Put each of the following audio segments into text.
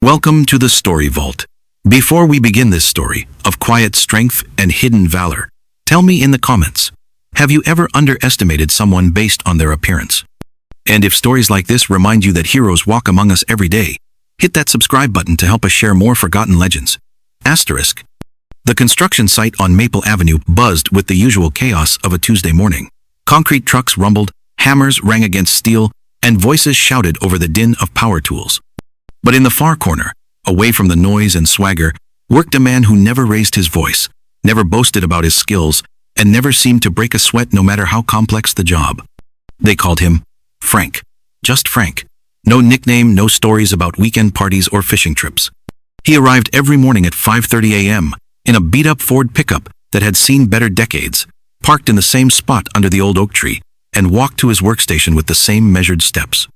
Welcome to the Story Vault. Before we begin this story of quiet strength and hidden valor, tell me in the comments, have you ever underestimated someone based on their appearance? And if stories like this remind you that heroes walk among us every day, hit that subscribe button to help us share more forgotten legends. Asterisk. The construction site on Maple Avenue buzzed with the usual chaos of a Tuesday morning. Concrete trucks rumbled, hammers rang against steel, and voices shouted over the din of power tools. But in the far corner, away from the noise and swagger, worked a man who never raised his voice, never boasted about his skills, and never seemed to break a sweat no matter how complex the job. They called him Frank. Just Frank. No nickname, no stories about weekend parties or fishing trips. He arrived every morning at 5:30 a.m. in a beat-up Ford pickup that had seen better decades, parked in the same spot under the old oak tree, and walked to his workstation with the same measured steps.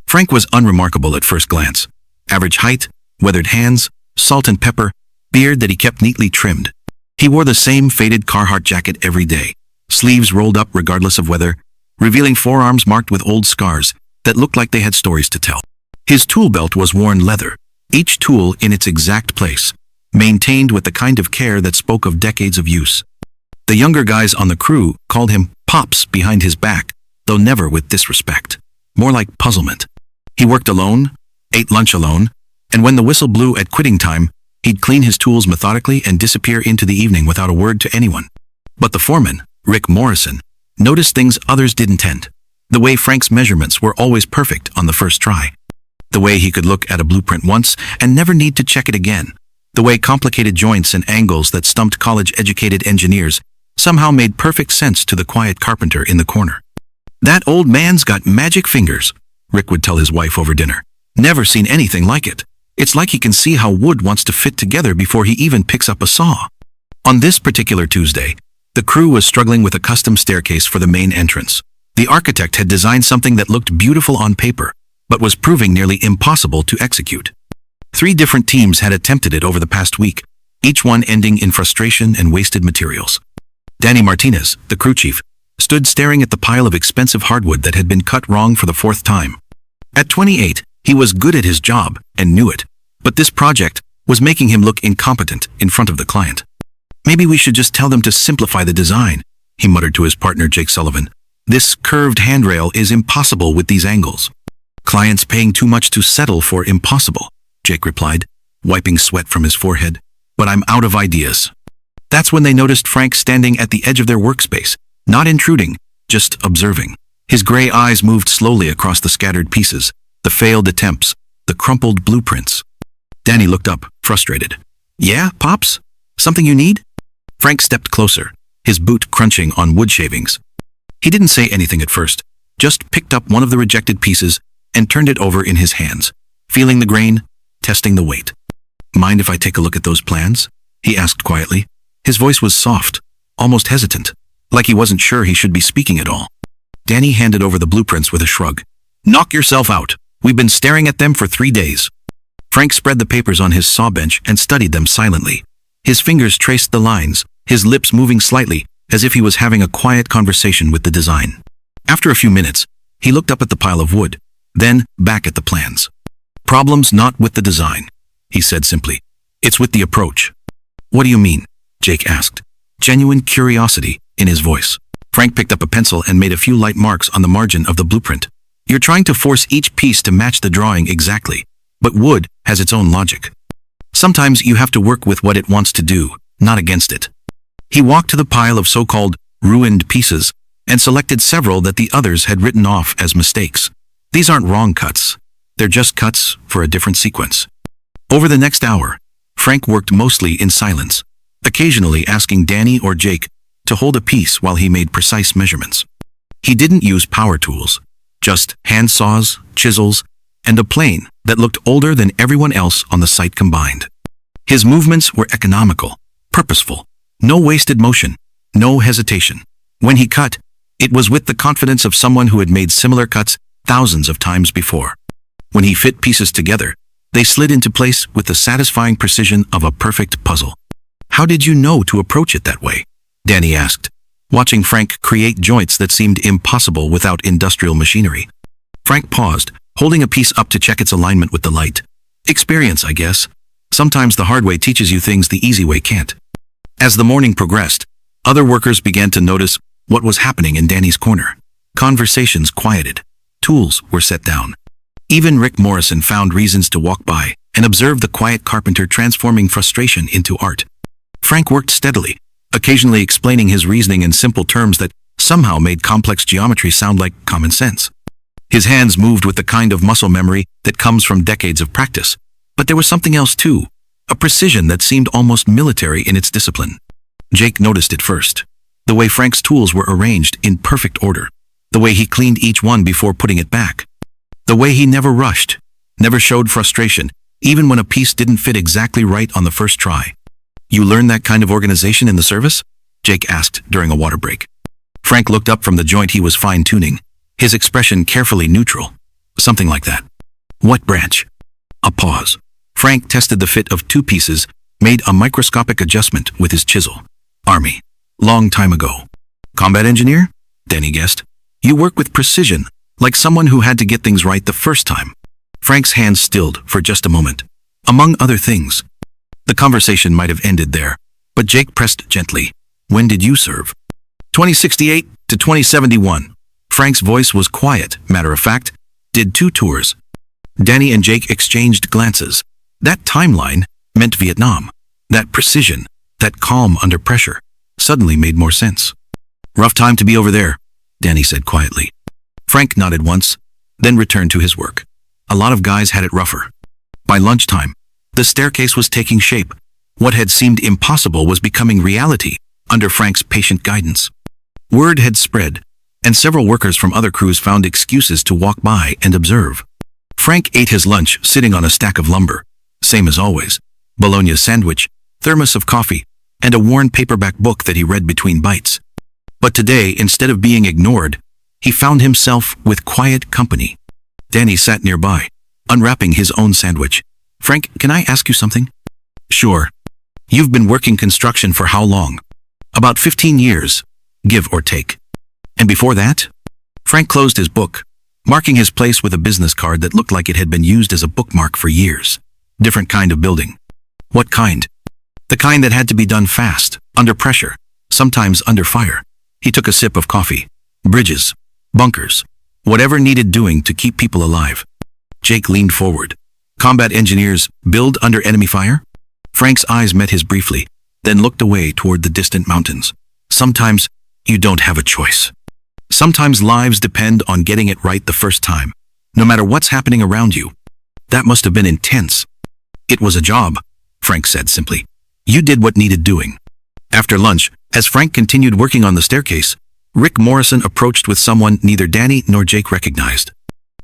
Frank was unremarkable at first glance. Average height, weathered hands, salt and pepper, beard that he kept neatly trimmed. He wore the same faded Carhartt jacket every day, sleeves rolled up regardless of weather, revealing forearms marked with old scars that looked like they had stories to tell. His tool belt was worn leather, each tool in its exact place, maintained with the kind of care that spoke of decades of use. The younger guys on the crew called him Pops behind his back, though never with disrespect, more like puzzlement. He worked alone, ate lunch alone, and when the whistle blew at quitting time, he'd clean his tools methodically and disappear into the evening without a word to anyone. But the foreman, Rick Morrison, noticed things others didn't tend. The way Frank's measurements were always perfect on the first try. The way he could look at a blueprint once and never need to check it again. The way complicated joints and angles that stumped college-educated engineers somehow made perfect sense to the quiet carpenter in the corner. "That old man's got magic fingers," Rick would tell his wife over dinner. "Never seen anything like it. It's like he can see how wood wants to fit together before he even picks up a saw." On this particular Tuesday, the crew was struggling with a custom staircase for the main entrance. The architect had designed something that looked beautiful on paper, but was proving nearly impossible to execute. 3 different teams had attempted it over the past week, each one ending in frustration and wasted materials. Danny Martinez, the crew chief, stood staring at the pile of expensive hardwood that had been cut wrong for the 4th time. At 28, he was good at his job and knew it, but this project was making him look incompetent in front of the client. "Maybe we should just tell them to simplify the design," he muttered to his partner Jake Sullivan. "This curved handrail is impossible with these angles." "Clients paying too much to settle for impossible," Jake replied, wiping sweat from his forehead. "But I'm out of ideas." That's when they noticed Frank standing at the edge of their workspace, not intruding, just observing. His gray eyes moved slowly across the scattered pieces, the failed attempts, the crumpled blueprints. Danny looked up, frustrated. "Yeah, Pops? Something you need?" Frank stepped closer, his boot crunching on wood shavings. He didn't say anything at first, just picked up one of the rejected pieces and turned it over in his hands, feeling the grain, testing the weight. "Mind if I take a look at those plans?" he asked quietly. His voice was soft, almost hesitant, like he wasn't sure he should be speaking at all. Danny handed over the blueprints with a shrug. "Knock yourself out. We've been staring at them for 3 days." Frank spread the papers on his saw bench and studied them silently. His fingers traced the lines, his lips moving slightly, as if he was having a quiet conversation with the design. After a few minutes, he looked up at the pile of wood, then back at the plans. "Problem's not with the design," he said simply. "It's with the approach." "What do you mean?" Jake asked, genuine curiosity in his voice. Frank picked up a pencil and made a few light marks on the margin of the blueprint. "You're trying to force each piece to match the drawing exactly, but wood has its own logic. Sometimes you have to work with what it wants to do, not against it." He walked to the pile of so-called ruined pieces and selected several that the others had written off as mistakes. "These aren't wrong cuts. They're just cuts for a different sequence." Over the next hour, Frank worked mostly in silence, occasionally asking Danny or Jake to hold a piece while he made precise measurements. He didn't use power tools, just hand saws, chisels, and a plane that looked older than everyone else on the site combined. His movements were economical, purposeful, no wasted motion, no hesitation. When he cut, it was with the confidence of someone who had made similar cuts thousands of times before. When he fit pieces together, they slid into place with the satisfying precision of a perfect puzzle. "How did you know to approach it that way?" Danny asked, watching Frank create joints that seemed impossible without industrial machinery. Frank paused, holding a piece up to check its alignment with the light. Experience, I guess. Sometimes the hard way teaches you things the easy way can't. As the morning progressed, other workers began to notice what was happening in Danny's corner. Conversations quieted. Tools were set down. Even Rick Morrison found reasons to walk by and observe the quiet carpenter transforming frustration into art. Frank worked steadily, occasionally explaining his reasoning in simple terms that somehow made complex geometry sound like common sense. His hands moved with the kind of muscle memory that comes from decades of practice. But there was something else too, a precision that seemed almost military in its discipline. Jake noticed it first. The way Frank's tools were arranged in perfect order. The way he cleaned each one before putting it back. The way he never rushed, never showed frustration, even when a piece didn't fit exactly right on the first try. "You learned that kind of organization in the service?" Jake asked during a water break. Frank looked up from the joint he was fine-tuning, his expression carefully neutral. "Something like that." "What branch?" A pause. Frank tested the fit of two pieces, made a microscopic adjustment with his chisel. "Army. Long time ago." "Combat engineer?" Danny guessed. "You work with precision, like someone who had to get things right the first time." Frank's hands stilled for just a moment. "Among other things." The conversation might have ended there, but Jake pressed gently. "When did you serve?" 2068 to 2071. Frank's voice was quiet, matter of fact. "Did 2 tours." Danny and Jake exchanged glances. That timeline meant Vietnam. That precision, that calm under pressure, suddenly made more sense. "Rough time to be over there," Danny said quietly. Frank nodded once, then returned to his work. A lot of guys had it rougher. By lunchtime, the staircase was taking shape. What had seemed impossible was becoming reality under Frank's patient guidance. Word had spread, and several workers from other crews found excuses to walk by and observe. Frank ate his lunch sitting on a stack of lumber, same as always, bologna sandwich, thermos of coffee, and a worn paperback book that he read between bites. But today, instead of being ignored, he found himself with quiet company. Danny sat nearby, unwrapping his own sandwich. "Frank, can I ask you something?" "Sure." "You've been working construction for how long?" "About 15 years, give or take." "And before that?" Frank closed his book, marking his place with a business card that looked like it had been used as a bookmark for years. "Different kind of building." "What kind?" "The kind that had to be done fast, under pressure, sometimes under fire." He took a sip of coffee. "Bridges, bunkers, whatever needed doing to keep people alive." Jake leaned forward. "Combat engineers build under enemy fire?" Frank's eyes met his briefly, then looked away toward the distant mountains. "Sometimes you don't have a choice. Sometimes lives depend on getting it right the first time, no matter what's happening around you." "That must have been intense." "It was a job," Frank said simply. "You did what needed doing." After lunch, as Frank continued working on the staircase, Rick Morrison approached with someone neither Danny nor Jake recognized.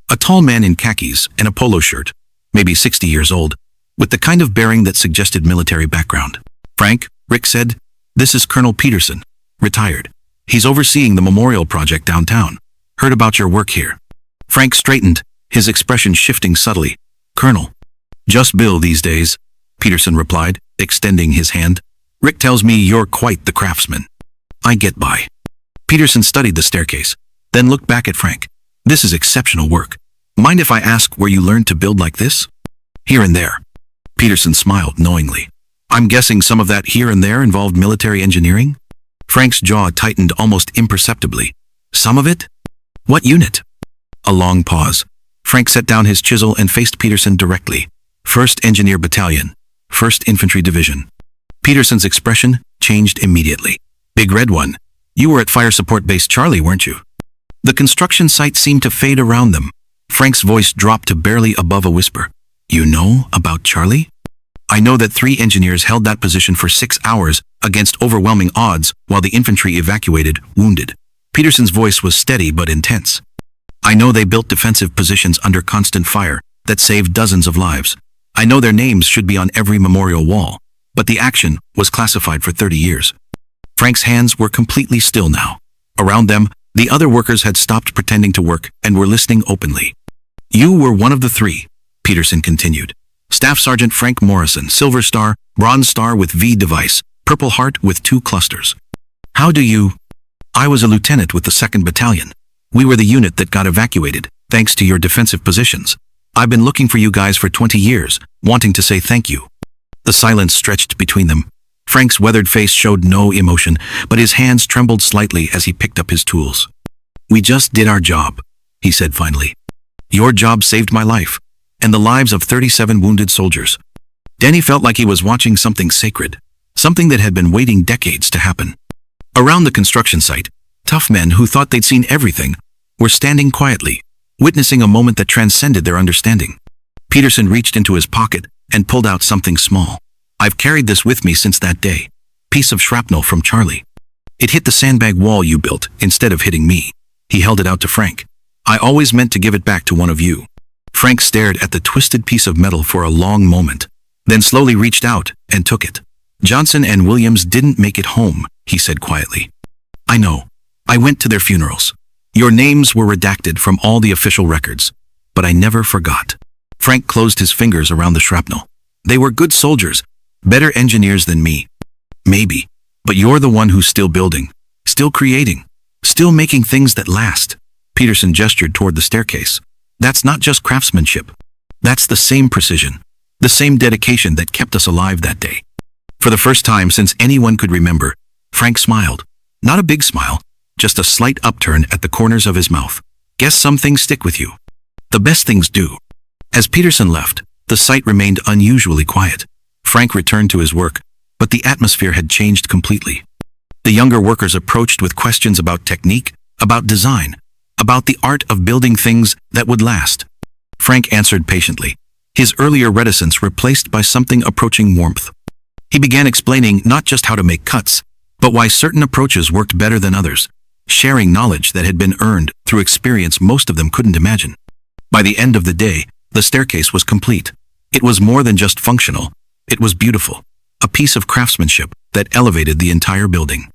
A tall man in khakis and a polo shirt, maybe 60 years old, with the kind of bearing that suggested military background. "Frank," Rick said, "this is Colonel Peterson, retired. He's overseeing the memorial project downtown. Heard about your work here." Frank straightened, his expression shifting subtly. "Colonel." "Just Bill these days," Peterson replied, extending his hand. "Rick tells me you're quite the craftsman." "I get by." Peterson studied the staircase, then looked back at Frank. "This is exceptional work. Mind if I ask where you learned to build like this?" "Here and there." Peterson smiled knowingly. "I'm guessing some of that here and there involved military engineering?" Frank's jaw tightened almost imperceptibly. "Some of it?" "What unit?" A long pause. Frank set down his chisel and faced Peterson directly. "1st Engineer Battalion, 1st Infantry Division." Peterson's expression changed immediately. "Big red one. You were at Fire Support Base Charlie, weren't you?" The construction site seemed to fade around them. Frank's voice dropped to barely above a whisper. "You know about Charlie?" "I know that 3 engineers held that position for 6 hours against overwhelming odds while the infantry evacuated, wounded." Peterson's voice was steady but intense. "I know they built defensive positions under constant fire that saved dozens of lives. I know their names should be on every memorial wall, but the action was classified for 30 years. Frank's hands were completely still now. Around them, the other workers had stopped pretending to work and were listening openly. "You were one of the 3, Peterson continued. "Staff Sergeant Frank Morrison, Silver Star, Bronze Star with V device, Purple Heart with 2 clusters. How do you—" "I was a lieutenant with the 2nd Battalion. We were the unit that got evacuated, thanks to your defensive positions. I've been looking for you guys for 20 years, wanting to say thank you." The silence stretched between them. Frank's weathered face showed no emotion, but his hands trembled slightly as he picked up his tools. "We just did our job," he said finally. "Your job saved my life, and the lives of 37 wounded soldiers." Danny felt like he was watching something sacred, something that had been waiting decades to happen. Around the construction site, tough men who thought they'd seen everything were standing quietly, witnessing a moment that transcended their understanding. Peterson reached into his pocket and pulled out something small. "I've carried this with me since that day. Piece of shrapnel from Charlie. It hit the sandbag wall you built instead of hitting me." He held it out to Frank. "I always meant to give it back to one of you." Frank stared at the twisted piece of metal for a long moment, then slowly reached out and took it. "Johnson and Williams didn't make it home," he said quietly. "I know. I went to their funerals. Your names were redacted from all the official records, but I never forgot." Frank closed his fingers around the shrapnel. "They were good soldiers, better engineers than me. Maybe, but you're the one who's still building, still creating, still making things that last." Peterson gestured toward the staircase. "That's not just craftsmanship. That's the same precision, the same dedication that kept us alive that day." For the first time since anyone could remember, Frank smiled. Not a big smile, just a slight upturn at the corners of his mouth. "Guess some things stick with you. The best things do." As Peterson left, the site remained unusually quiet. Frank returned to his work, but the atmosphere had changed completely. The younger workers approached with questions about technique, about design, about the art of building things that would last. Frank answered patiently, his earlier reticence replaced by something approaching warmth. He began explaining not just how to make cuts, but why certain approaches worked better than others, sharing knowledge that had been earned through experience most of them couldn't imagine. By the end of the day, the staircase was complete. It was more than just functional. It was beautiful, a piece of craftsmanship that elevated the entire building.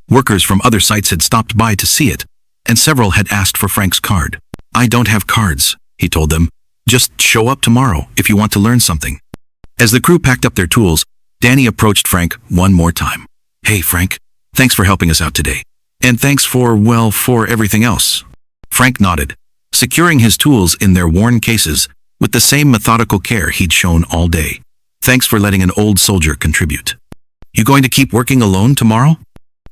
Workers from other sites had stopped by to see it, and several had asked for Frank's card. "I don't have cards," he told them. "Just show up tomorrow if you want to learn something." As the crew packed up their tools, Danny approached Frank one more time. "Hey, Frank, thanks for helping us out today. And thanks for everything else." Frank nodded, securing his tools in their worn cases with the same methodical care he'd shown all day. "Thanks for letting an old soldier contribute." "You going to keep working alone tomorrow?"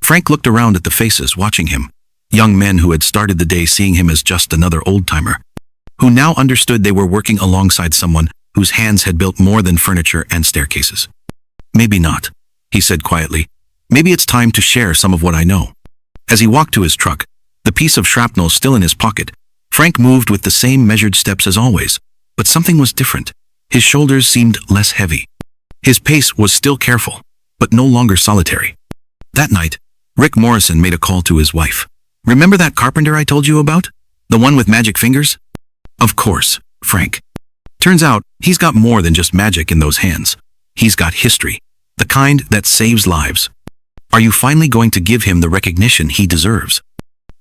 Frank looked around at the faces watching him, young men who had started the day seeing him as just another old-timer, who now understood they were working alongside someone whose hands had built more than furniture and staircases. "Maybe not," he said quietly. "Maybe it's time to share some of what I know." As he walked to his truck, the piece of shrapnel still in his pocket, Frank moved with the same measured steps as always, but something was different. His shoulders seemed less heavy. His pace was still careful, but no longer solitary. That night, Rick Morrison made a call to his wife. "Remember that carpenter I told you about? The one with magic fingers?" "Of course, Frank. Turns out, he's got more than just magic in those hands. He's got history, the kind that saves lives. Are you finally going to give him the recognition he deserves?"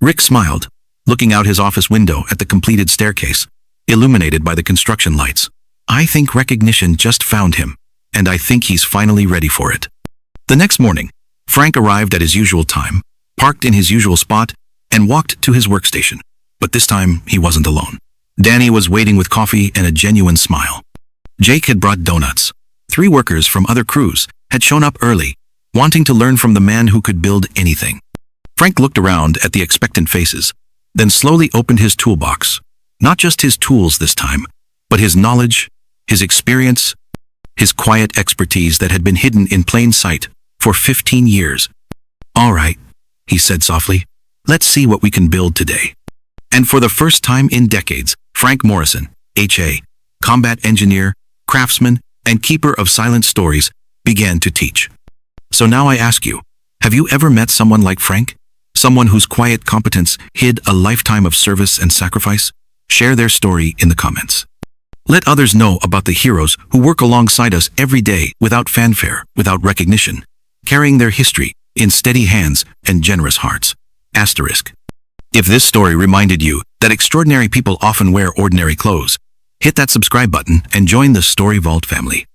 Rick smiled, looking out his office window at the completed staircase, illuminated by the construction lights. "I think recognition just found him, and I think he's finally ready for it." The next morning, Frank arrived at his usual time, parked in his usual spot, and walked to his workstation. But this time, he wasn't alone. Danny was waiting with coffee and a genuine smile. Jake had brought donuts. 3 workers from other crews had shown up early, wanting to learn from the man who could build anything. Frank looked around at the expectant faces, then slowly opened his toolbox. Not just his tools this time, but his knowledge, his experience, his quiet expertise that had been hidden in plain sight for 15 years. "All right," he said softly, "let's see what we can build today." And for the first time in decades, Frank Morrison, H.A., combat engineer, craftsman, and keeper of silent stories, began to teach. So now I ask you, have you ever met someone like Frank? Someone whose quiet competence hid a lifetime of service and sacrifice? Share their story in the comments. Let others know about the heroes who work alongside us every day without fanfare, without recognition, carrying their history in steady hands and generous hearts. Asterisk. If this story reminded you that extraordinary people often wear ordinary clothes, hit that subscribe button and join the Story Vault family.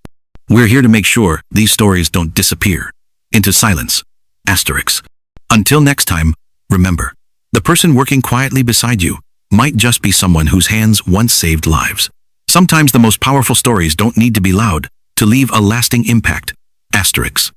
We're here to make sure these stories don't disappear into silence. Asterisk. Until next time, remember, the person working quietly beside you might just be someone whose hands once saved lives. Sometimes the most powerful stories don't need to be loud to leave a lasting impact. Asterix.